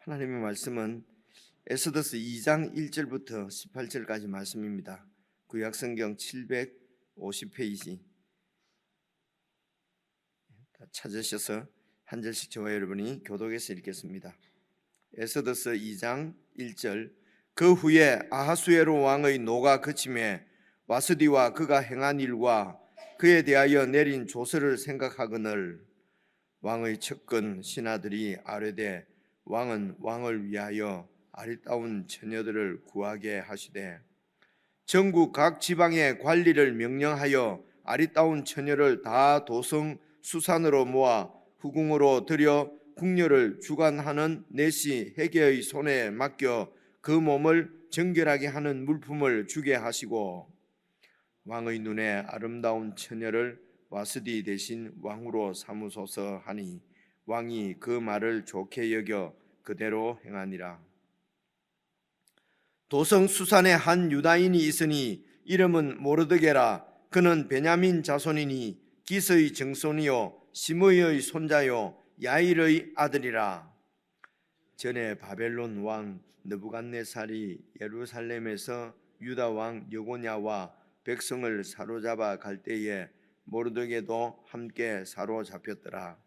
하나님의 말씀은 에스더서 2장 1절부터 18절까지 말씀입니다. 구약성경 750페이지 찾으셔서 한 절씩 저와 여러분이 교독해서 읽겠습니다. 에스더서 2장 1절. 그 후에 아하수에로 왕의 노가 그침에 와스디와 그가 행한 일과 그에 대하여 내린 조서를 생각하거늘 왕의 측근 신하들이 아뢰되 왕은 왕을 위하여 아리따운 처녀들을 구하게 하시되 전국 각 지방의 관리를 명령하여 아리따운 처녀를 다 도성 수산으로 모아 후궁으로 들여 궁녀를 주관하는 내시 헤게의 손에 맡겨 그 몸을 정결하게 하는 물품을 주게 하시고 왕의 눈에 아름다운 처녀를 와스디 대신 왕으로 삼으소서 하니 왕이 그 말을 좋게 여겨 그대로 행하니라. 도성 수산에 한 유다인이 있으니 이름은 모르드게라. 그는 베냐민 자손이니 기스의 증손이요 시므이의 손자요 야일의 아들이라. 전에 바벨론 왕 느부갓네살이 예루살렘에서 유다 왕 여고냐와 백성을 사로잡아 갈 때에 모르드게도 함께 사로잡혔더라.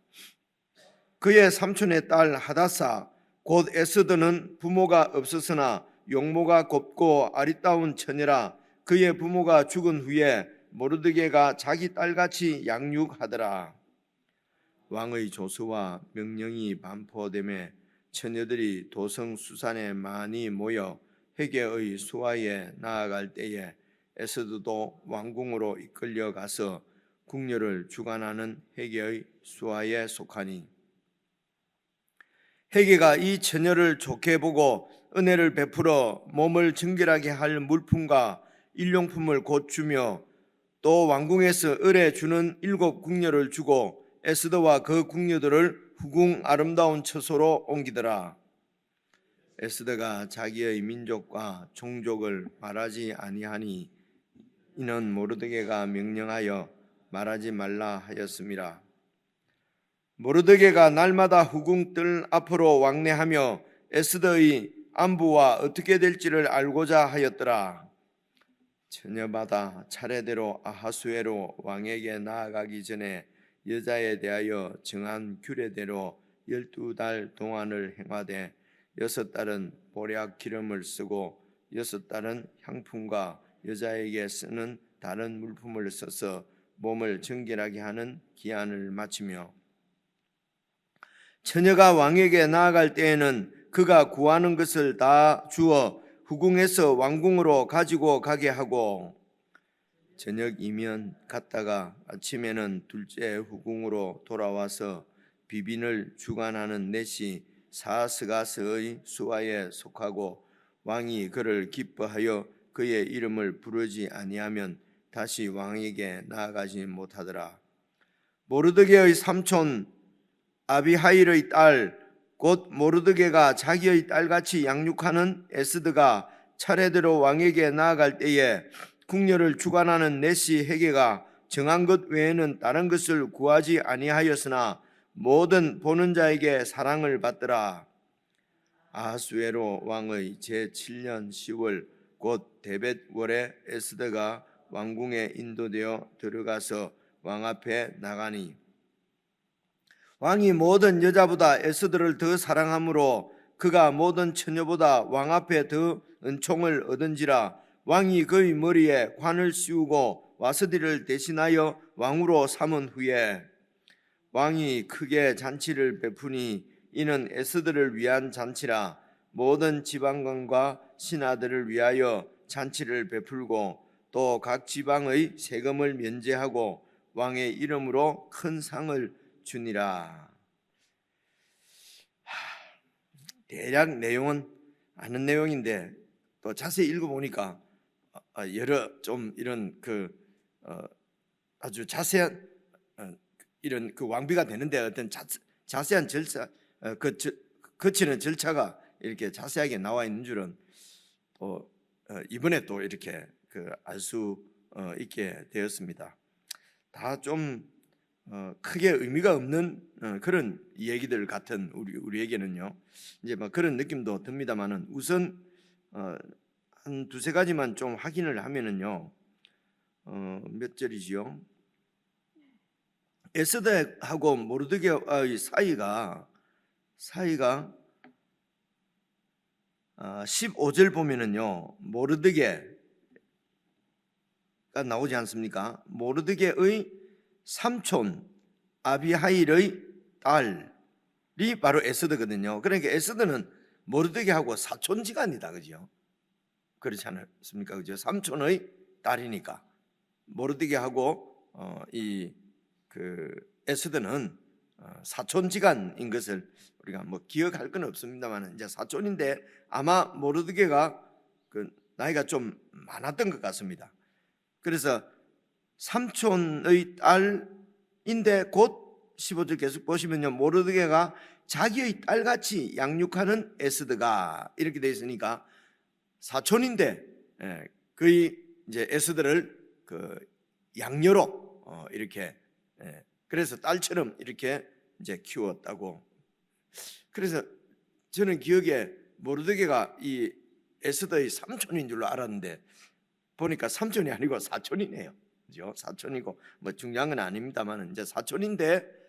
그의 삼촌의 딸 하다사 곧 에스더는 부모가 없었으나 용모가 곱고 아리따운 처녀라. 그의 부모가 죽은 후에 모르드게가 자기 딸같이 양육하더라. 왕의 조서와 명령이 반포되매 처녀들이 도성 수산에 많이 모여 헤게의 수하에 나아갈 때에 에스더도 왕궁으로 이끌려 가서 궁녀를 주관하는 헤게의 수하에 속하니 헤게가 이 처녀를 좋게 보고 은혜를 베풀어 몸을 정결하게 할 물품과 일용품을 곧 주며 또 왕궁에서 을에 주는 7 궁녀를 주고 에스더와 그 궁녀들을 후궁 아름다운 처소로 옮기더라. 에스더가 자기의 민족과 종족을 말하지 아니하니 이는 모르드게가 명령하여 말하지 말라 하였음이라. 모르드게가 날마다 후궁 뜰 앞으로 왕래하며 에스더의 안부와 어떻게 될지를 알고자 하였더라. 처녀마다 차례대로 아하수에로 왕에게 나아가기 전에 여자에 대하여 정한 규례대로 12달 동안을 행하되 6달은 보약 기름을 쓰고 6달은 향품과 여자에게 쓰는 다른 물품을 써서 몸을 정결하게 하는 기한을 마치며 처녀가 왕에게 나아갈 때에는 그가 구하는 것을 다 주어 후궁에서 왕궁으로 가지고 가게 하고 저녁이면 갔다가 아침에는 둘째 후궁으로 돌아와서 비빈을 주관하는 넷이 사스가스의 수하에 속하고 왕이 그를 기뻐하여 그의 이름을 부르지 아니하면 다시 왕에게 나아가지 못하더라. 모르드게의 삼촌 아비하일의 딸 곧 모르드게가 자기의 딸같이 양육하는 에스더가 차례대로 왕에게 나아갈 때에 궁녀를 주관하는 넷시 헤게가 정한 것 외에는 다른 것을 구하지 아니하였으나 모든 보는 자에게 사랑을 받더라. 아하수에로 왕의 제7년 10월 곧 데벳월에 에스더가 왕궁에 인도되어 들어가서 왕 앞에 나가니 왕이 모든 여자보다 에스더를 더 사랑하므로 그가 모든 처녀보다 왕 앞에 더 은총을 얻은지라. 왕이 그의 머리에 관을 씌우고 와스디를 대신하여 왕으로 삼은 후에 왕이 크게 잔치를 베푸니 이는 에스더를 위한 잔치라. 모든 지방관과 신하들을 위하여 잔치를 베풀고 또 각 지방의 세금을 면제하고 왕의 이름으로 큰 상을 주니라. 대략 내용은 아는 내용인데 또 자세히 읽어보니까 여러 좀 이런 아주 자세한 이런 왕비가 되는데 어떤 자세한 절차 거치는 절차가 이렇게 자세하게 나와 있는 줄은 또 이번에 또 이렇게 알 수 있게 되었습니다. 다 좀 크게 의미가 없는 그런 얘기들 같은 우리에게는요. 이제 뭐 그런 느낌도 듭니다만은 우선 한 두세 가지만 좀 확인을 하면은요. 몇 절이지요? 에스더하고 모르드게의 사이가 15절 보면은요. 모르드게가 나오지 않습니까? 모르드게의 삼촌 아비하일의 딸이 바로 에스더거든요. 그러니까 에스더는 모르드게하고 사촌지간이다, 그죠? 그렇지 않습니까? 그죠? 삼촌의 딸이니까 모르드게하고 에스더는 사촌지간인 것을 우리가 뭐 기억할 건 없습니다만 이제 사촌인데 아마 모르드게가 그 나이가 좀 많았던 것 같습니다. 그래서 삼촌의 딸인데 곧 15절 계속 보시면요, 모르드게가 자기의 딸같이 양육하는 에스더가 이렇게 되어 있으니까 사촌인데 거의 이제 에스더를 그 양녀로 이렇게 그래서 딸처럼 이렇게 이제 키웠다고. 그래서 저는 기억에 모르드게가 이 에스더의 삼촌인 줄로 알았는데 보니까 삼촌이 아니고 사촌이네요. 그죠? 사촌이고 뭐 중요한 건 아닙니다만 이제 사촌인데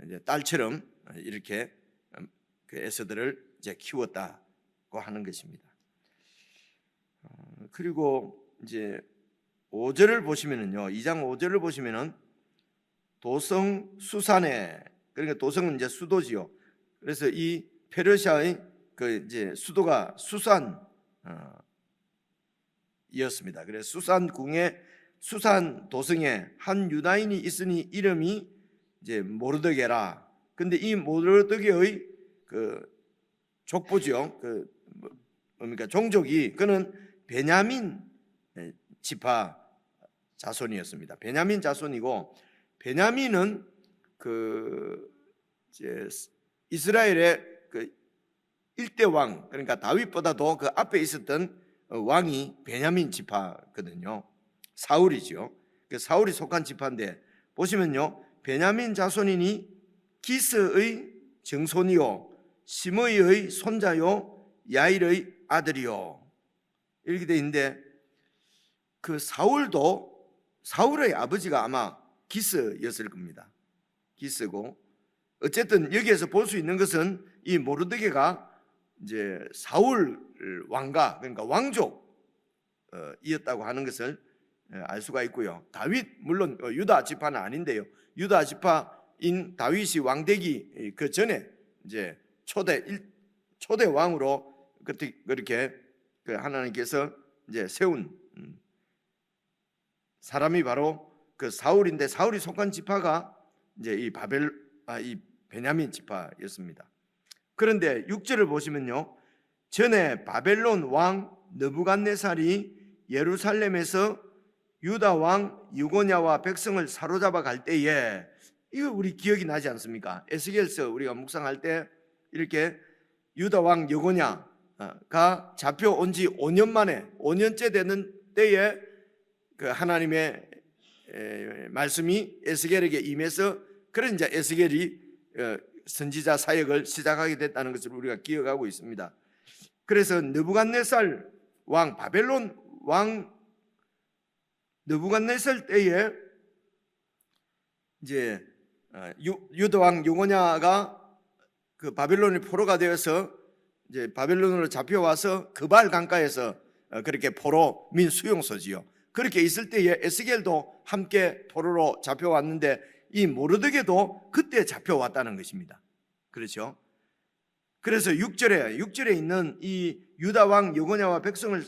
이제 딸처럼 이렇게 그 에스더를 이제 키웠다고 하는 것입니다. 그리고 이제 5절을 보시면은요, 2장 5절을 보시면은 도성 수산에, 그러니까 도성은 이제 수도지요. 그래서 이 페르시아의 그 이제 수도가 수산이었습니다. 그래서 수산궁에 수산 도성에 한 유다인이 있으니 이름이 이제 모르드게라. 근데 이 모르드게의 그 족보죠. 뭡니까 종족이 그는 베냐민 지파 자손이었습니다. 베냐민 자손이고 베냐민은 그 이제 이스라엘의 그 일대 왕, 그러니까 다윗보다도 그 앞에 있었던 왕이 베냐민 지파거든요. 사울이죠. 그 사울이 속한 지파인데 보시면요, 베냐민 자손이니 기스의 정손이요 시므이의 손자요 야일의 아들이요 이렇게 돼 있는데 그 사울의 아버지가 아마 기스였을 겁니다. 기스고 어쨌든 여기에서 볼 수 있는 것은 이 모르드게가 이제 사울 왕가, 그러니까 왕족이었다고 하는 것을 알 수가 있고요. 다윗 물론 유다 지파는 아닌데요. 유다 지파인 다윗이 왕되기 그 전에 이제 초대 왕으로 그렇게 하나님께서 이제 세운 사람이 바로 그 사울인데 사울이 속한 지파가 이제 이 베냐민 지파였습니다. 그런데 6절을 보시면요, 전에 바벨론 왕 느부갓네살이 예루살렘에서 유다 왕 유고냐와 백성을 사로잡아 갈 때에 이거 우리 기억이 나지 않습니까? 에스겔서 우리가 묵상할 때 이렇게 유다 왕 유고냐가 잡혀온 지 5년 만에 5년째 되는 때에 그 하나님의 말씀이 에스겔에게 임해서 그런 이제 에스겔이 선지자 사역을 시작하게 됐다는 것을 우리가 기억하고 있습니다. 그래서 느부갓네살 왕 바벨론 왕 느부갓네살 때에 이제 유다 왕 요고냐가 그 바벨론의 포로가 되어서 이제 바벨론으로 잡혀와서 그발 강가에서 그렇게 포로민 수용소지요. 그렇게 있을 때에 에스겔도 함께 포로로 잡혀왔는데 이 모르드게도 그때 잡혀왔다는 것입니다. 그렇죠? 그래서 6절에 있는 이 유다 왕 여고냐와 백성을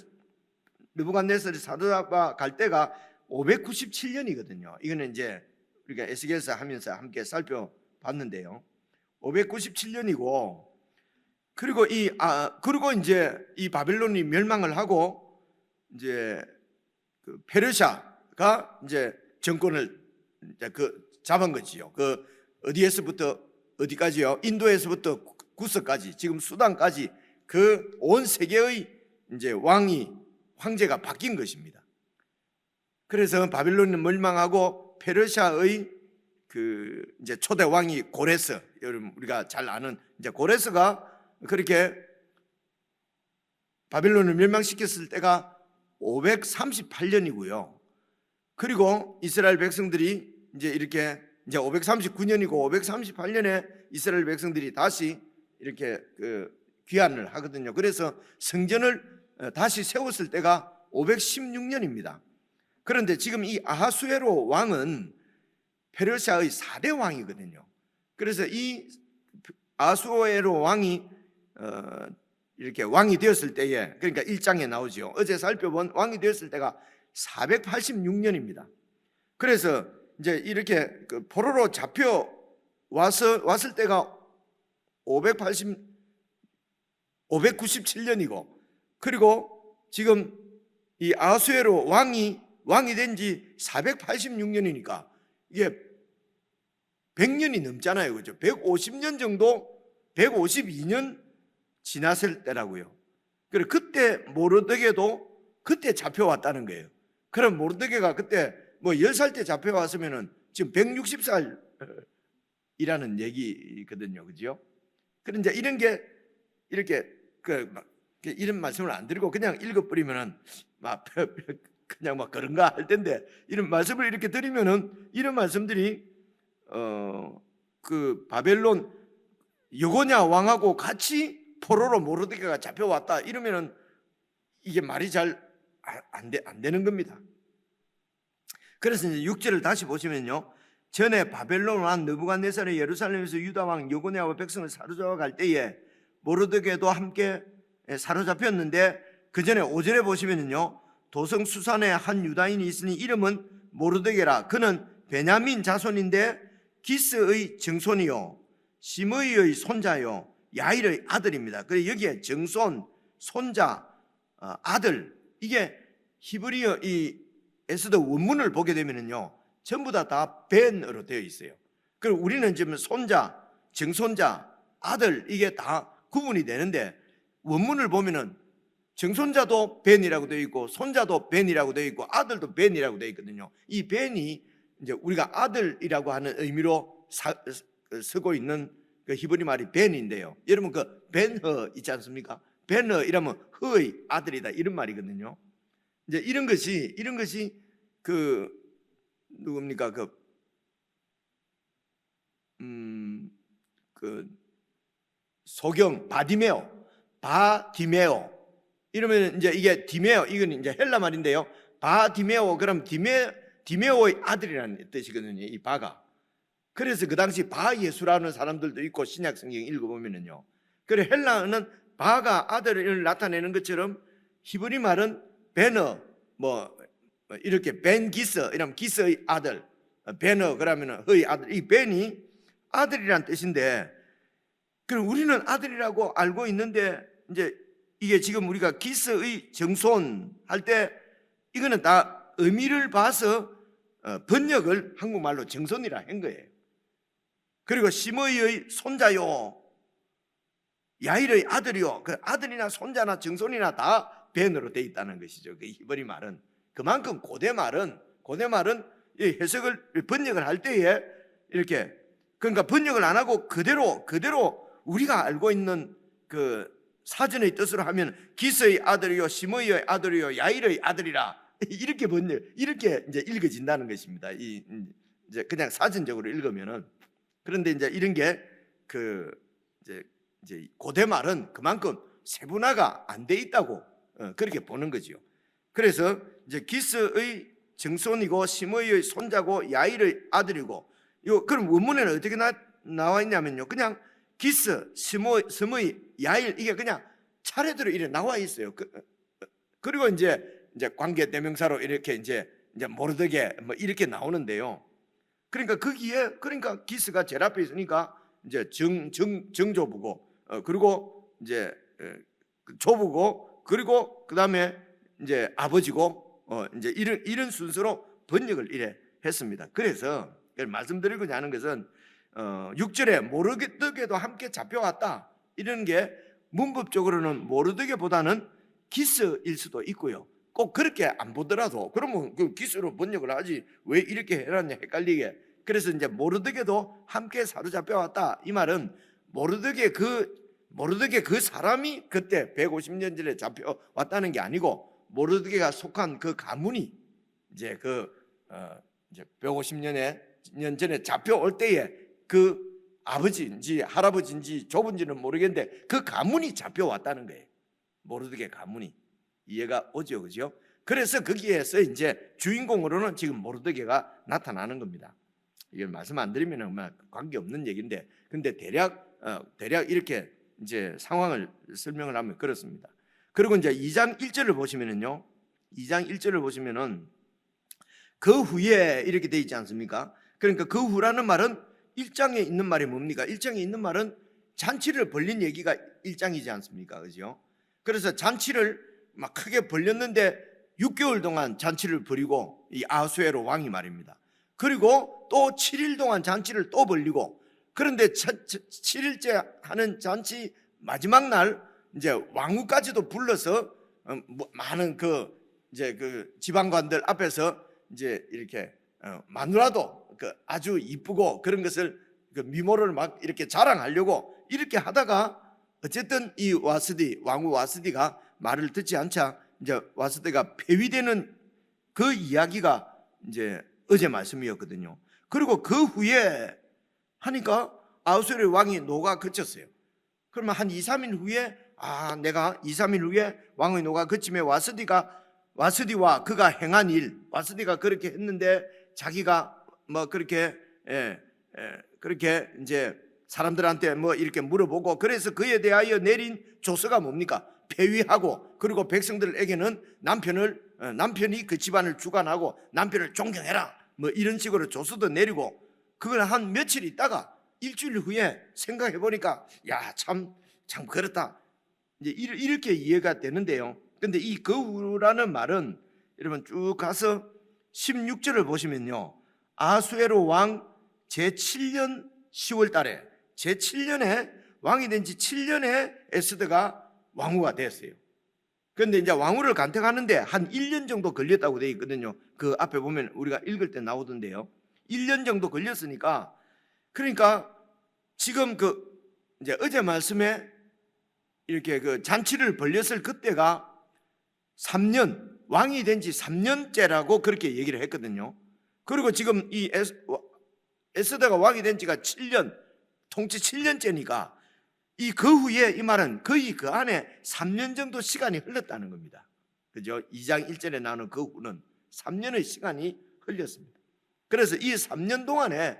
느부갓네살이 사로잡아 갈 때가 597년이거든요. 이거는 이제 우리가 에스겔서 하면서 함께 살펴봤는데요. 597년이고 그리고 이제 이 바벨론이 멸망을 하고 이제 그 페르시아가 이제 정권을 이제 잡은 거지요. 그 어디에서부터 어디까지요? 인도에서부터 구스까지, 지금 수단까지 그 온 세계의 이제 황제가 바뀐 것입니다. 그래서 바빌론은 멸망하고 페르시아의 그 이제 초대 왕이 고레스, 여러분 우리가 잘 아는 이제 고레스가 그렇게 바벨론을 멸망시켰을 때가 538년이고요. 그리고 이스라엘 백성들이 이제 이렇게 이제 539년이고 538년에 이스라엘 백성들이 다시 이렇게 귀환을 하거든요. 그래서 성전을 다시 세웠을 때가 516년입니다. 그런데 지금 이 아하수에로 왕은 페르시아의 4대 왕이거든요. 그래서 이 아하수에로 왕이 이렇게 왕이 되었을 때에, 그러니까 1장에 나오죠. 어제 살펴본 왕이 되었을 때가 486년입니다. 그래서 이제 이렇게 포로로 잡혀 왔을 때가 597년이고, 그리고 지금 이 아하수에로 왕이 된 지 486년이니까 이게 100년이 넘잖아요. 그죠? 150년 정도, 152년 지났을 때라고요. 그리고 그때 모르드게도 그때 잡혀왔다는 거예요. 그럼 모르드게가 그때 뭐 10살 때 잡혀왔으면은 지금 160살이라는 얘기거든요. 그죠? 그런데 이런 게 이렇게 이런 말씀을 안 드리고 그냥 읽어버리면은 막 그냥 막 그런가 할 텐데, 이런 말씀을 이렇게 드리면은 이런 말씀들이 그 바벨론 여고냐 왕하고 같이 포로로 모르드게가 잡혀왔다 이러면은 이게 말이 잘 안 되는 겁니다. 그래서 이제 6절을 다시 보시면요, 전에 바벨론 왕 느부갓네살이 예루살렘에서 유다 왕 여고냐와 백성을 사로잡아 갈 때에 모르드게도 함께 사로잡혔는데, 그 전에 5절에 보시면요, 도성 수산에 한 유다인이 있으니 이름은 모르드게라. 그는 베냐민 자손인데 기스의 증손이요 시므이의 손자요 야일의 아들입니다. 그래서 여기에 증손, 손자, 아들, 이게 히브리어 이 에스더 원문을 보게 되면은요 전부 다 벤으로 되어 있어요. 그리고 우리는 지금 손자, 증손자, 아들 이게 다 구분이 되는데, 원문을 보면은 증손자도 벤이라고 되어 있고 손자도 벤이라고 되어 있고 아들도 벤이라고 되어 있거든요. 이 벤이 이제 우리가 아들이라고 하는 의미로 쓰고 있는 그 히브리 말이 벤인데요. 여러분 그 벤허 있지 않습니까? 벤허 이러면 허의 아들이다 이런 말이거든요. 이제 이런 것이 그 누굽니까 그 소경 바디메오 이러면 이제 이게 디메오, 이건 이제 헬라 말인데요. 바디메오, 그럼 디메오의 아들이라는 뜻이거든요. 이 바가. 그래서 그 당시 바 예수라는 사람들도 있고 신약 성경 읽어보면은요. 그래 헬라어는 바가 아들을 나타내는 것처럼 히브리 말은 베너, 뭐 이렇게 벤 기스, 이러면 기스의 아들, 베너 그러면은 의 아들, 이 벤이 아들이란 뜻인데, 그럼 우리는 아들이라고 알고 있는데 이제 이게 지금 우리가 기스의 정손 할 때 이거는 다 의미를 봐서 번역을 한국말로 정손이라 한 거예요. 그리고 시므이의 손자요 야일의 아들이요, 그 아들이나 손자나 정손이나 다 벤으로 돼 있다는 것이죠. 그 히브리 말은 그만큼 고대 말은 이 해석을 번역을 할 때에 이렇게, 그러니까 번역을 안 하고 그대로 우리가 알고 있는 그 사전의 뜻으로 하면 기스의 아들이요 시므이의 아들이요 야일의 아들이라 이렇게 이제 읽어진다는 것입니다. 이제 그냥 사전적으로 읽으면은. 그런데 이제 이런 게 이제 고대 말은 그만큼 세분화가 안 돼 있다고 그렇게 보는 거죠. 그래서 이제 기스의 증손이고 시므이의 손자고 야일의 아들이고, 그럼 원문에는 어떻게 나와 있냐면요, 그냥 기스, 스므이, 야일 이게 그냥 차례대로 이렇게 나와 있어요. 그리고 이제 관계 대명사로 이렇게 이제 모르드게 뭐 이렇게 나오는데요. 그러니까 거기에 기스가 제일 앞에 있으니까 이제 정조부고, 그리고 이제 조부고, 그리고 그다음에 이제 아버지고, 이제 이런 순서로 번역을 이래 했습니다. 그래서 말씀드리고자 하는 것은 6절에 모르드게도 함께 잡혀왔다 이런 게 문법적으로는 모르드게보다는 기스일 수도 있고요. 꼭 그렇게 안 보더라도 그러면 그 기스로 번역을 하지 왜 이렇게 해놨냐 헷갈리게 그래서 이제 모르드게도 함께 사로잡혀 왔다. 이 말은 모르드게 그 사람이 그때 150년 전에 잡혀 왔다는 게 아니고 모르드게가 속한 그 가문이 이제 이제 150년 전에 잡혀올 때에 그 아버지인지 할아버지인지 조부인지는 모르겠는데 그 가문이 잡혀왔다는 거예요. 모르드게 가문이. 이해가 오죠, 그죠? 그래서 거기에서 이제 주인공으로는 지금 모르드게가 나타나는 겁니다. 이걸 말씀 안 드리면 관계 없는 얘기인데, 근데 대략 이렇게 이제 상황을 설명을 하면 그렇습니다. 그리고 이제 2장 1절을 보시면은요, 2장 1절을 보시면은 그 후에 이렇게 돼 있지 않습니까? 그러니까 그 후라는 말은 1장에 있는 말이 뭡니까? 1장에 있는 말은 잔치를 벌린 얘기가 1장이지 않습니까? 그죠? 그래서 잔치를 막 크게 벌렸는데 6개월 동안 잔치를 벌이고 이 아하수에로 왕이 말입니다. 그리고 또 7일 동안 잔치를 또 벌리고, 그런데 7일째 하는 잔치 마지막 날 이제 왕후까지도 불러서 많은 이제 그 지방관들 앞에서 이제 이렇게 마누라도 아주 이쁘고 그런 것을 그 미모를 막 이렇게 자랑하려고 이렇게 하다가 어쨌든 이 왕후 와스디가 말을 듣지 않자 이제 와스디가 폐위되는 그 이야기가 이제 어제 말씀이었거든요. 그리고 그 후에 하니까 아하수에로 왕이 노가 그쳤어요. 그러면 한 2, 3일 후에 내가 2, 3일 후에 왕의 노가 그침에 와스디와 그가 행한 일, 와스디가 그렇게 했는데 자기가 뭐 그렇게 그렇게 이제 사람들한테 뭐 이렇게 물어보고, 그래서 그에 대하여 내린 조서가 뭡니까? 폐위하고, 그리고 백성들에게는 남편이 그 집안을 주관하고 남편을 존경해라 뭐 이런 식으로 조서도 내리고, 그걸 한 며칠 있다가 일주일 후에 생각해 보니까 참 그렇다 이제 이렇게 이해가 되는데요. 근데 이 거후라는 말은 여러분 쭉 가서 16절을 보시면요, 아하수에로 왕 제7년 10월 달에 제7년에 왕이 된 지 7년에 에스더가 왕후가 됐어요. 그런데 이제 왕후를 간택하는데 한 1년 정도 걸렸다고 되어 있거든요. 그 앞에 보면 우리가 읽을 때 나오던데요. 1년 정도 걸렸으니까, 그러니까 지금 이제 어제 말씀에 이렇게 그 잔치를 벌렸을 그때가 3년, 왕이 된 지 3년째라고 그렇게 얘기를 했거든요. 그리고 지금 이 에스더가 왕이 된 지가 7년, 통치 7년째니까 이 그 후에 이 말은 거의 그 안에 3년 정도 시간이 흘렀다는 겁니다. 그죠? 2장 1절에 나오는 그 후는 3년의 시간이 흘렸습니다. 그래서 이 3년 동안에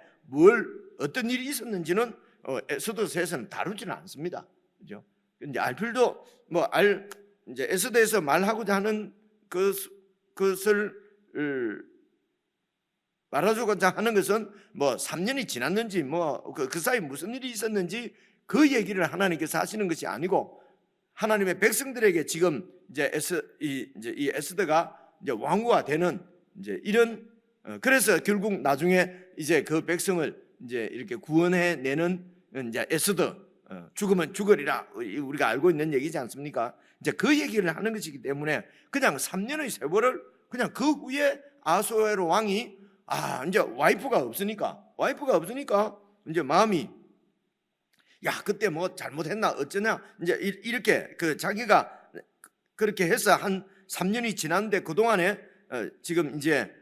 어떤 일이 있었는지는 에스더서에서는 다루지는 않습니다. 그죠? 이제 알 필요도 이제 에스더에서 말하고자 하는 그것을 말하고자 하는 것은 뭐 3년이 지났는지 그 사이 무슨 일이 있었는지 그 얘기를 하나님께서 하시는 것이 아니고, 하나님의 백성들에게 지금 이제 이 에스더가 이제 왕후가 되는 이제 이런 그래서 결국 나중에 이제 그 백성을 이제 이렇게 구원해내는 이제 에스더, 죽으면 죽으리라 우리가 알고 있는 얘기지 않습니까? 이제 그 얘기를 하는 것이기 때문에 그냥 3년의 세월을 그냥 그 후에 아하수에로 왕이 이제 와이프가 없으니까 이제 마음이 그때 뭐 잘못했나 어쩌냐 이제 이렇게 자기가 그렇게 해서 한 3년이 지났는데 그동안에 지금 이제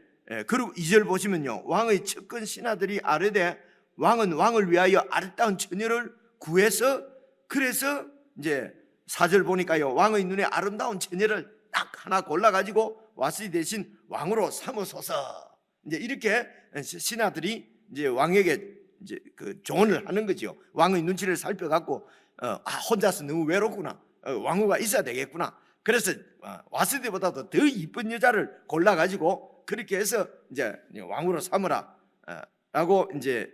그리고 2절 보시면요, 왕의 측근 신하들이 아뢰되 왕은 왕을 위하여 아름다운 처녀를 구해서, 그래서 이제 4절 보니까요, 왕의 눈에 아름다운 처녀를 딱 하나 골라가지고 와스디 대신 왕으로 삼으소서, 이제 이렇게 신하들이 이제 왕에게 이제 그 조언을 하는 거죠. 왕의 눈치를 살펴갖고 혼자서 너무 외롭구나, 왕후가 있어야 되겠구나. 그래서 와스디보다도 더 이쁜 여자를 골라가지고 그렇게 해서 이제 왕후로 삼으라 라고 이제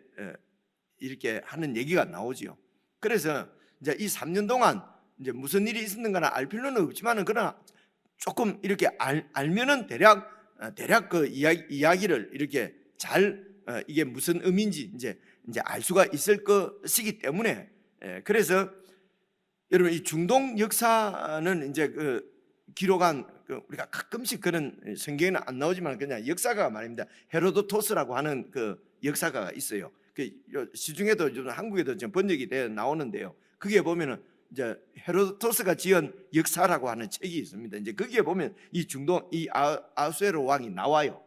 이렇게 하는 얘기가 나오지요. 그래서 이제 이 3년 동안 이제 무슨 일이 있었는가는 알 필요는 없지만은 그러나 조금 이렇게 알면은 대략 그 이야기를 이렇게 잘 이게 무슨 의미인지 이제 알 수가 있을 것이기 때문에, 그래서 여러분 이 중동 역사는 이제 기록한 우리가 가끔씩 그런 성경에는 안 나오지만 그냥 역사가 말입니다. 헤로도토스라고 하는 그 역사가 있어요. 시중에도 좀 한국에도 좀 번역이 되어 나오는데요. 거기에 보면은 이제 헤로도토스가 지은 역사라고 하는 책이 있습니다. 이제 거기에 보면 이 중동 이 아수에로 왕이 나와요.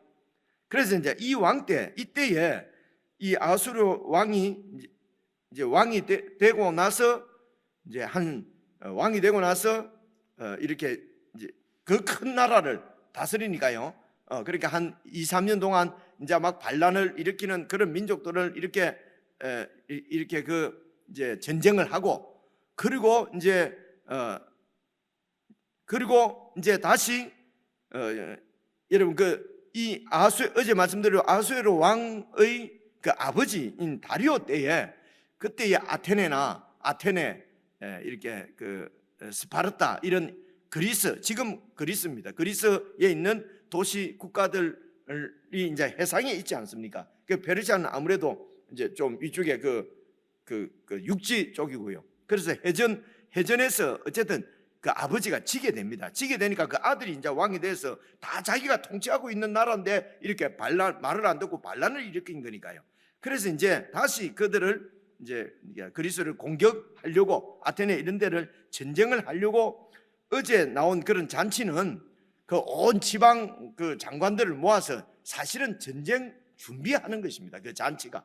그래서 이제 이 왕 때 이때에 이 아수르 왕이 이제 왕이 되고 나서 이제 왕이 되고 나서 이렇게 이제 그 큰 나라를 다스리니까요. 그러니까 한 2, 3년 동안 이제 막 반란을 일으키는 그런 민족들을 이렇게 이제 전쟁을 하고 그리고 이제 다시 여러분 이 어제 말씀드린 아수에로 왕의 그 아버지인 다리오 때에 그때의 아테네 이렇게 스파르타 이런 그리스 지금 그리스입니다. 그리스에 있는 도시 국가들이 이제 해상에 있지 않습니까? 페르시아는 아무래도 이제 좀 위쪽에 육지 쪽이고요. 그래서 해전에서 어쨌든 그 아버지가 지게 됩니다. 지게 되니까 그 아들이 이제 왕이 돼서 다 자기가 통치하고 있는 나라인데 이렇게 말을 안 듣고 반란을 일으킨 거니까요. 그래서 이제 다시 그들을 이제 그리스를 공격하려고 아테네 이런 데를 전쟁을 하려고 어제 나온 그런 잔치는 그 온 지방 그 장관들을 모아서 사실은 전쟁 준비하는 것입니다. 그 잔치가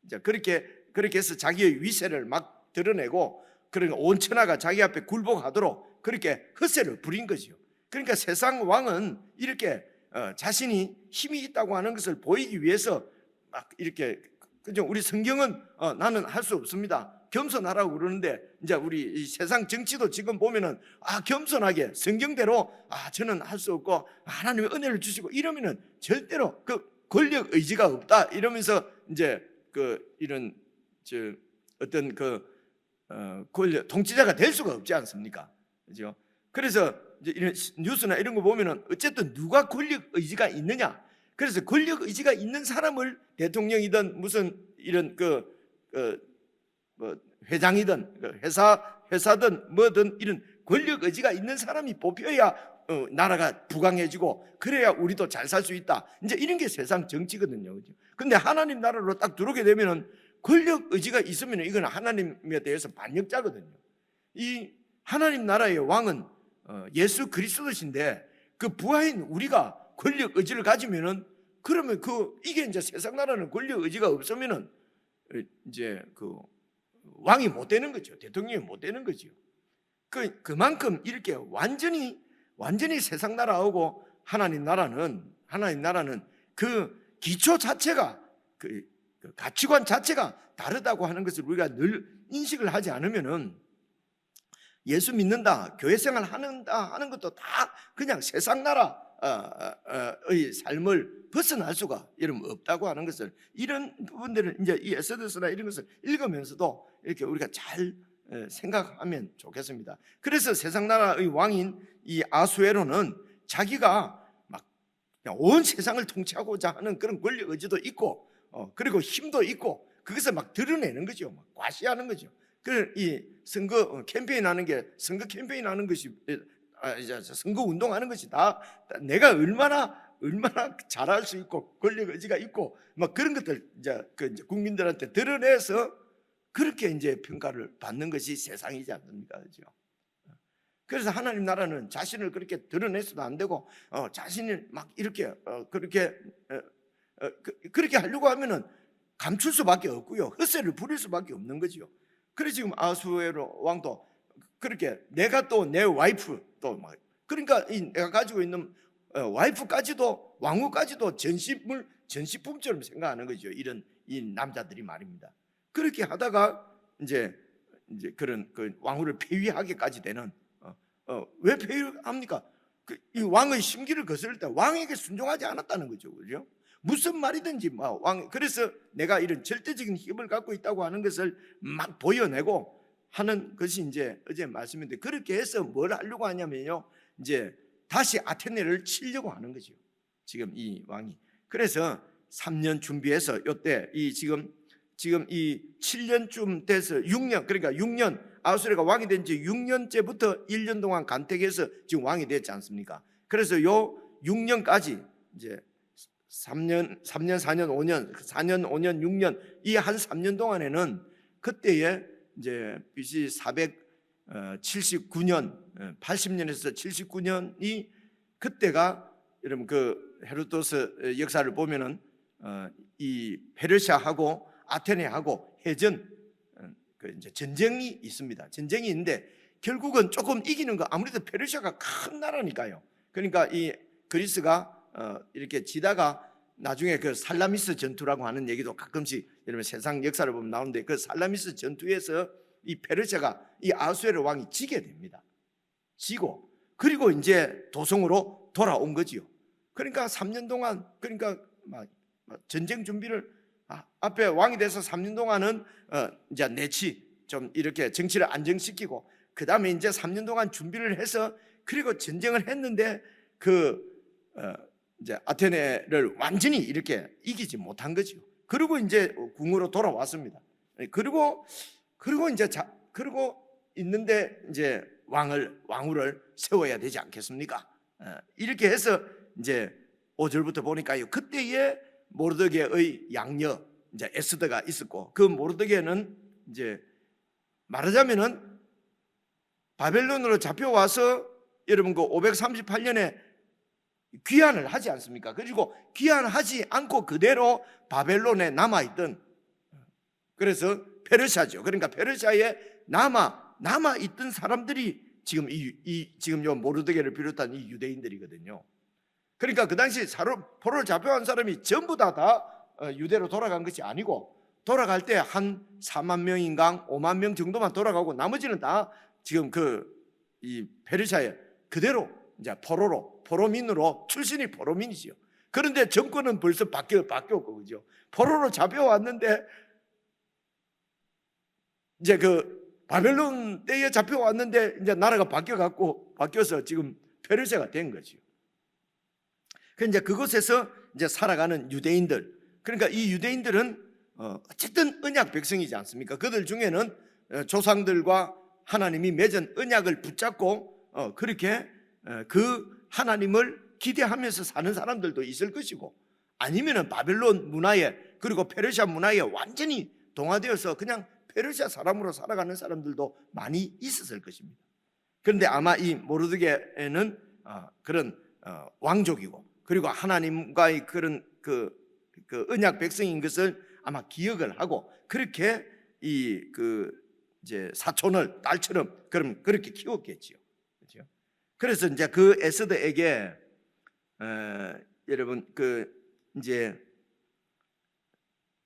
이제 그렇게 해서 자기의 위세를 막 드러내고 그러니까 온 천하가 자기 앞에 굴복하도록 그렇게 헛세를 부린 거죠. 그러니까 세상 왕은 이렇게 자신이 힘이 있다고 하는 것을 보이기 위해서 막 이렇게 그죠? 우리 성경은 나는 할 수 없습니다. 겸손하라고 그러는데 이제 우리 이 세상 정치도 지금 보면은 겸손하게 성경대로 저는 할 수 없고 하나님의 은혜를 주시고 이러면은 절대로 그 권력 의지가 없다 이러면서 이제 이런 어떤 권력 통치자가 될 수가 없지 않습니까? 그죠? 그래서 이제 이런 뉴스나 이런 거 보면은 어쨌든 누가 권력 의지가 있느냐? 그래서 권력 의지가 있는 사람을 대통령이든 무슨 이런 뭐 회장이든 회사든 뭐든 이런 권력 의지가 있는 사람이 뽑혀야 나라가 부강해지고 그래야 우리도 잘 살 수 있다. 이제 이런 게 세상 정치거든요. 그죠? 근데 하나님 나라로 딱 들어오게 되면은 권력 의지가 있으면 이건 하나님에 대해서 반역자거든요. 이 하나님 나라의 왕은 예수 그리스도신데 그 부하인 우리가 권력 의지를 가지면은 그러면 이게 이제 세상 나라는 권력 의지가 없으면은 이제 왕이 못 되는 거죠. 대통령이 못 되는 거죠. 그만큼 이렇게 완전히 세상 나라하고 하나님 나라는 그 기초 자체가 그 가치관 자체가 다르다고 하는 것을 우리가 늘 인식을 하지 않으면은 예수 믿는다, 교회 생활 한다 하는 것도 다 그냥 세상 나라의 삶을 벗어날 수가 없다고 하는 것을 이런 부분들을 이제 이 에스더서나 이런 것을 읽으면서도 이렇게 우리가 잘 생각하면 좋겠습니다. 그래서 세상 나라의 왕인 이 아수에로는 자기가 막 온 세상을 통치하고자 하는 그런 권력 의지도 있고 그리고 힘도 있고 그것을 막 드러내는 거죠. 막 과시하는 거죠. 이 선거 캠페인 하는 게 선거 캠페인 하는 것이 선거 운동하는 것이 다 내가 얼마나 잘할 수 있고 권력 의지가 있고 막 그런 것들 이제 국민들한테 드러내서 그렇게 이제 평가를 받는 것이 세상이지 않습니까? 그렇죠? 그래서 하나님 나라는 자신을 그렇게 드러내서도 안 되고 자신을 막 이렇게 그렇게 하려고 하면은 감출 수밖에 없고요. 헛세를 부릴 수밖에 없는 거죠. 그래서 지금 아수에로 왕도 그렇게 내가 또 내 와이프 또 막 그러니까 내가 가지고 있는 와이프까지도 왕후까지도 전시품처럼 생각하는 거죠. 이 남자들이 말입니다. 그렇게 하다가 이제 그런 왕후를 폐위하게까지 되는 왜 폐위합니까? 이 왕의 심기를 거스를 때 왕에게 순종하지 않았다는 거죠, 그죠? 무슨 말이든지 그래서 내가 이런 절대적인 힘을 갖고 있다고 하는 것을 막 보여내고 하는 것이 이제 어제 말씀인데 그렇게 해서 뭘 하려고 하냐면요, 이제 다시 아테네를 치려고 하는 거죠. 지금 이 왕이. 그래서 3년 준비해서 이때 지금 이 7년쯤 돼서 6년 그러니까 6년 아수르가 왕이 된 지 6년째부터 1년 동안 간택해서 지금 왕이 됐지 않습니까? 그래서 요 6년까지 이제 3년, 4년, 5년, 4년, 5년, 6년 이 한 3년 동안에는 그때에 이제 BC 479년, 80년에서 79년이 그때가 여러분 그 헤로도스 역사를 보면은 이 페르시아하고 아테네하고 해전 그 이제 전쟁이 있습니다. 전쟁이 있는데 결국은 조금 이기는 거 아무래도 페르시아가 큰 나라니까요. 그러니까 이 그리스가 이렇게 지다가 나중에 그 살라미스 전투라고 하는 얘기도 가끔씩 여러분 세상 역사를 보면 나오는데 그 살라미스 전투에서 이 페르시아가 이 아하수에로 왕이 지게 됩니다. 지고 그리고 이제 도성으로 돌아온 거지요. 그러니까 3년 동안 그러니까 막 전쟁 준비를 앞에 왕이 돼서 3년 동안은 이제 내치 좀 이렇게 정치를 안정시키고 그 다음에 이제 3년 동안 준비를 해서 그리고 전쟁을 했는데 이제 아테네를 완전히 이렇게 이기지 못한 거죠. 그리고 이제 궁으로 돌아왔습니다. 그리고 이제 그리고 있는데 이제 왕후를 세워야 되지 않겠습니까? 이렇게 해서 이제 5절부터 보니까요. 그때에 모르드게의 양녀 이제 에스더가 있었고 그 모르드게는 이제 말하자면은 바벨론으로 잡혀와서 여러분 그 538년에 귀환을 하지 않습니까? 그리고 귀환하지 않고 그대로 바벨론에 남아있던 그래서 페르시아죠. 그러니까 페르시아에 남아있던 사람들이 지금 지금 요 모르드게를 비롯한 이 유대인들이거든요. 그러니까 그 당시 포로를 잡혀간 사람이 전부 다 유대로 돌아간 것이 아니고 돌아갈 때 한 4만 명인가 5만 명 정도만 돌아가고 나머지는 다 지금 이 페르시아에 그대로 이제 포로민으로 출신이 포로민이지요. 그런데 정권은 벌써 바뀌었고 그죠. 포로로 잡혀왔는데 이제 그 바벨론 때에 잡혀왔는데 이제 나라가 바뀌어서 지금 페르시아가 된 거지요. 그 이제 그곳에서 이제 살아가는 유대인들. 그러니까 이 유대인들은 어쨌든 언약 백성이지 않습니까? 그들 중에는 조상들과 하나님이 맺은 언약을 붙잡고 그렇게 그 하나님을 기대하면서 사는 사람들도 있을 것이고 아니면은 바벨론 문화에 그리고 페르시아 문화에 완전히 동화되어서 그냥 페르시아 사람으로 살아가는 사람들도 많이 있었을 것입니다. 그런데 아마 이 모르드게는 그런 왕족이고 그리고 하나님과의 그런 그 언약 백성인 것을 아마 기억을 하고 그렇게 이제 사촌을 딸처럼 그렇게 키웠겠지요. 그렇죠? 그래서 이제 그 에스더에게 여러분 이제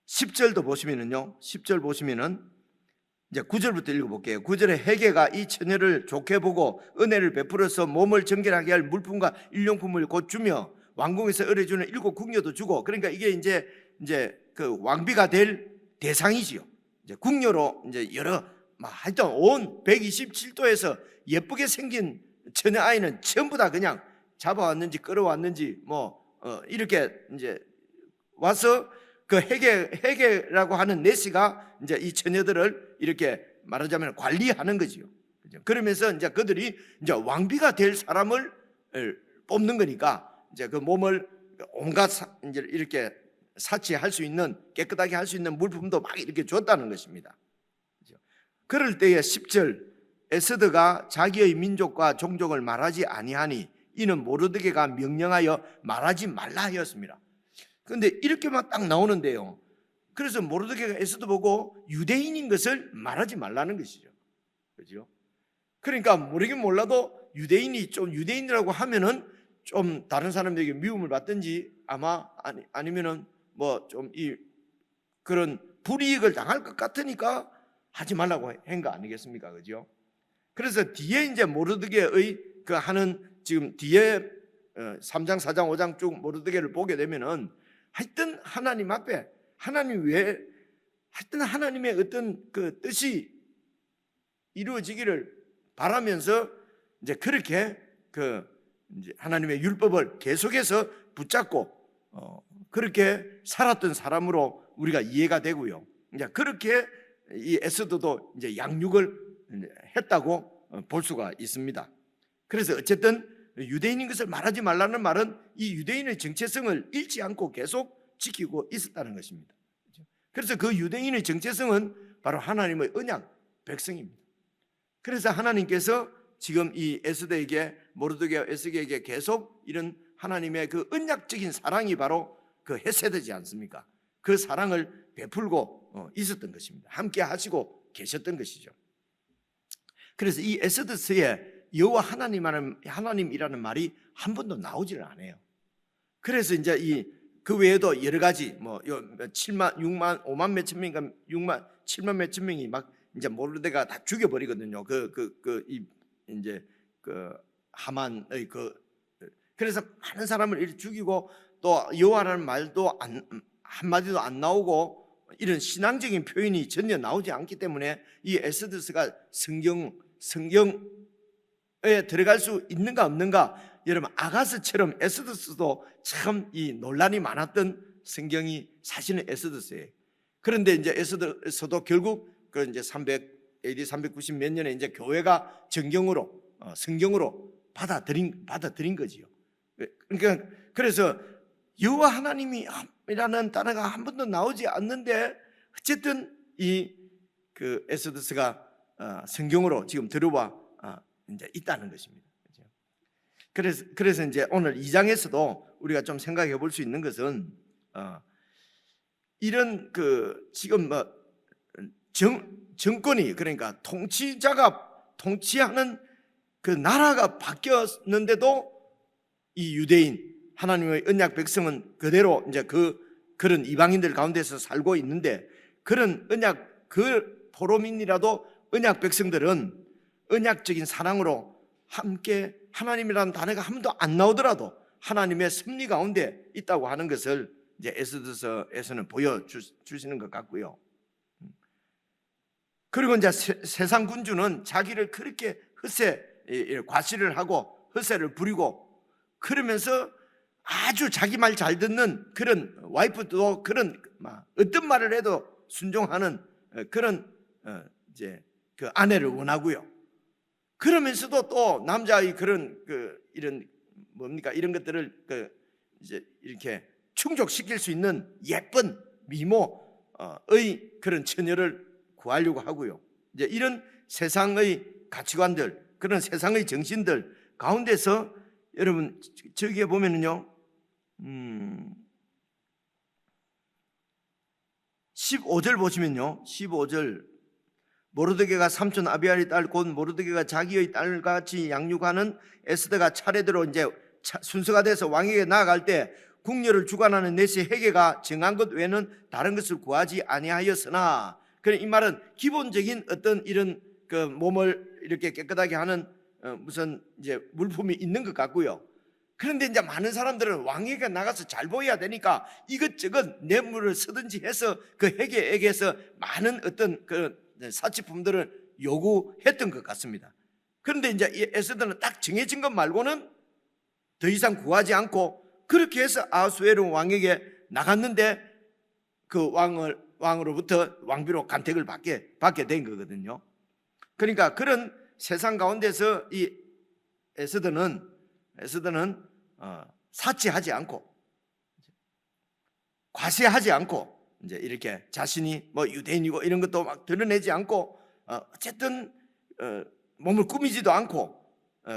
10절도 보시면은요. 10절 보시면은 이제 9절부터 읽어볼게요. 9절에 헤게가 이 처녀를 좋게 보고 은혜를 베풀어서 몸을 정결하게 할 물품과 일용품을 곧 주며 왕궁에서 의뢰주는 7 궁녀도 주고 그러니까 이게 이제 그 왕비가 될 대상이지요. 이제 궁녀로 이제 여러 하여튼 온 127도에서 예쁘게 생긴 처녀 아이는 전부 다 그냥 잡아왔는지 끌어왔는지 이렇게 이제 와서 그 헤게라고 하는 내시가 이제 이 처녀들을 이렇게 말하자면 관리하는 거지요. 그러면서 이제 그들이 이제 왕비가 될 사람을 뽑는 거니까 이제 그 몸을 온갖 이제 이렇게 사치할 수 있는 깨끗하게 할 수 있는 물품도 막 이렇게 줬다는 것입니다. 그럴 때에 10절 에스더가 자기의 민족과 종족을 말하지 아니하니 이는 모르드게가 명령하여 말하지 말라 하였습니다. 그런데 이렇게만 딱 나오는데요. 그래서 모르드게가 에스더 보고 유대인인 것을 말하지 말라는 것이죠. 그렇죠? 그러니까 모르긴 몰라도 유대인이 좀 유대인이라고 하면은 좀 다른 사람들에게 미움을 받든지 아마 아니면은 좀 그런 불이익을 당할 것 같으니까 하지 말라고 한 거 아니겠습니까? 그죠? 그래서 뒤에 이제 모르드게의 그 하는 지금 뒤에 3장, 4장, 5장 쭉 모르드게를 보게 되면은 하여튼 하나님 앞에 하나님 외에 하여튼 하나님의 어떤 그 뜻이 이루어지기를 바라면서 이제 그렇게 이제 하나님의 율법을 계속해서 붙잡고 그렇게 살았던 사람으로 우리가 이해가 되고요. 이제 그렇게 이 에스더도 이제 양육을 했다고 볼 수가 있습니다. 그래서 어쨌든 유대인인 것을 말하지 말라는 말은 이 유대인의 정체성을 잃지 않고 계속 지키고 있었다는 것입니다. 그래서 그 유대인의 정체성은 바로 하나님의 언약 백성입니다. 그래서 하나님께서 지금 이 에스더에게, 모르드게와 에스더에게 계속 이런 하나님의 그 언약적인 사랑이 바로 그 헤세드지 않습니까? 그 사랑을 베풀고 있었던 것입니다. 함께 하시고 계셨던 것이죠. 그래서 이 에스더서에 여호와 하나님이라는 말이 한 번도 나오지를 않아요. 그래서 이제 그 외에도 여러 가지 7만, 6만, 5만 몇천 명인가 6만, 7만 몇천 명이 막 이제 모르드게가 다 죽여버리거든요. 이제 그 하만의 그래서 많은 사람을 이렇게 죽이고 또 여호와라는 말도 한마디도 안 나오고 이런 신앙적인 표현이 전혀 나오지 않기 때문에 이 에스더서가 성경에 들어갈 수 있는가 없는가, 여러분 아가스처럼 에스더서도 참 이 논란이 많았던 성경이 사실은 에스더서예요. 그런데 이제 에스더서도 결국 그 이제 AD 390 몇 년에 이제 교회가 성경으로 받아들인 거지요. 그러니까 그래서 여호와 하나님이라는 단어가 한 번도 나오지 않는데 어쨌든 그 에스더서가 성경으로 지금 들어와 이제 있다는 것입니다. 그래서 이제 오늘 2장에서도 우리가 좀 생각해 볼 수 있는 것은 이런 그 지금 정권이, 그러니까 통치자가 통치하는 그 나라가 바뀌었는데도 이 유대인 하나님의 언약 백성은 그대로 이제 그런 이방인들 가운데서 살고 있는데, 그런 그 포로민이라도 언약 백성들은 언약적인 사랑으로 함께 하나님이라는 단어가 한 번도 안 나오더라도 하나님의 섭리 가운데 있다고 하는 것을 이제 에스더서에서는 보여주시는 것 같고요. 그리고 이제 세상 군주는 자기를 그렇게 과시를 하고 헛세를 부리고 그러면서 아주 자기 말 잘 듣는 그런 와이프도 그런 어떤 말을 해도 순종하는 그런 이제 그 아내를 원하고요. 그러면서도 또 남자의 그런 이런 이런 것들을 이제 이렇게 충족시킬 수 있는 예쁜 미모의 그런 처녀를 구하려고 하고요. 이제 이런 세상의 가치관들, 그런 세상의 정신들 가운데서 여러분 저기에 보면은요, 15절 보시면요, 15절 모르드게가 삼촌 아비알의 딸 곧 모르드게가 자기의 딸같이 양육하는 에스더가 차례대로 이제 순서가 돼서 왕에게 나아갈 때 궁녀를 주관하는 내시 헤게가 정한 것 외에는 다른 것을 구하지 아니하였으나, 그래 이 말은 기본적인 어떤 이런 그 몸을 이렇게 깨끗하게 하는 무슨 이제 물품이 있는 것 같고요. 그런데 이제 많은 사람들은 왕에게 나가서 잘 보여야 되니까 이것저것 뇌물을 쓰든지 해서 그 헤게에게서 많은 어떤 그 사치품들을 요구했던 것 같습니다. 그런데 이제 이 에스더는 딱 정해진 것 말고는 더 이상 구하지 않고 그렇게 해서 아하수에로 왕에게 나갔는데 그 왕으로부터 왕비로 간택을 받게 된 거거든요. 그러니까 그런 세상 가운데서 이 에스더는 사치하지 않고 과시하지 않고 이제 이렇게 자신이 유대인이고 이런 것도 막 드러내지 않고 어쨌든 몸을 꾸미지도 않고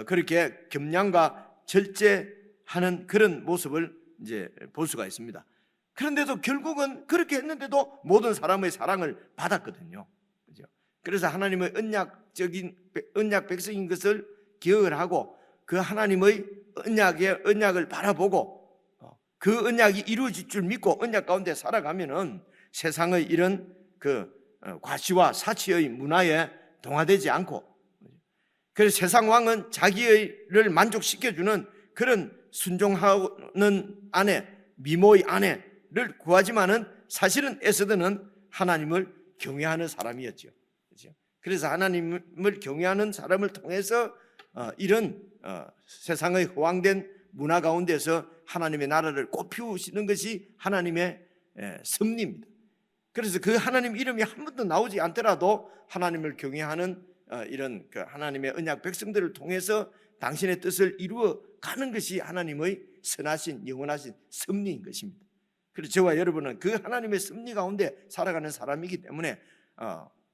그렇게 겸양과 절제하는 그런 모습을 이제 볼 수가 있습니다. 그런데도 결국은 그렇게 했는데도 모든 사람의 사랑을 받았거든요. 그죠? 그래서 하나님의 언약 백성인 것을 기억을 하고 그 하나님의 언약을 바라보고 그 언약이 이루어질 줄 믿고 언약 가운데 살아가면은 세상의 이런 그 과시와 사치의 문화에 동화되지 않고, 그래서 세상 왕은 자기를 만족시켜주는 그런 순종하는 아내, 미모의 아내를 구하지만은 사실은 에스더는 하나님을 경외하는 사람이었죠. 그래서 하나님을 경외하는 사람을 통해서 이런 세상의 허황된 문화 가운데서 하나님의 나라를 꽃피우시는 것이 하나님의 섭리입니다. 그래서 그 하나님 이름이 한 번도 나오지 않더라도 하나님을 경외하는 이런 그 하나님의 언약 백성들을 통해서 당신의 뜻을 이루어 가는 것이 하나님의 선하신 영원하신 섭리인 것입니다. 그래서 저와 여러분은 그 하나님의 섭리 가운데 살아가는 사람이기 때문에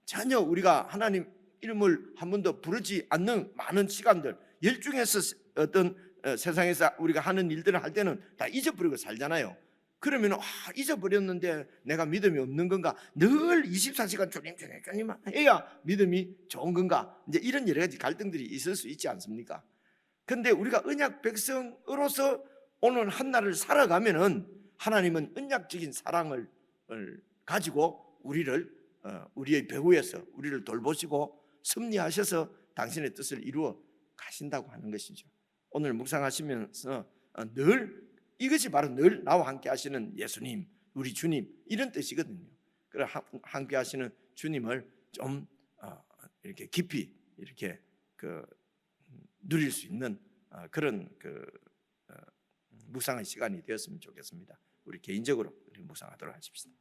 전혀 우리가 하나님 이름을 한 번도 부르지 않는 많은 시간들, 열중해서 어떤 세상에서 우리가 하는 일들을 할 때는 다 잊어버리고 살잖아요. 그러면 잊어버렸는데 내가 믿음이 없는 건가? 늘 24시간 주님만 해야 믿음이 좋은 건가? 이제 이런 여러 가지 갈등들이 있을 수 있지 않습니까? 근데 우리가 언약 백성으로서 오늘 한 날을 살아가면은 하나님은 언약적인 사랑을 가지고 우리의 배후에서 우리를 돌보시고 섭리하셔서 당신의 뜻을 이루어 가신다고 하는 것이죠. 오늘 묵상하시면서 늘 이것이 바로 늘 나와 함께 하시는 예수님, 우리 주님 이런 뜻이거든요. 그래 함께 하시는 주님을 좀 이렇게 깊이 이렇게 누릴 수 있는 그런 묵상의 시간이 되었으면 좋겠습니다. 우리 개인적으로 묵상하도록 하십시다.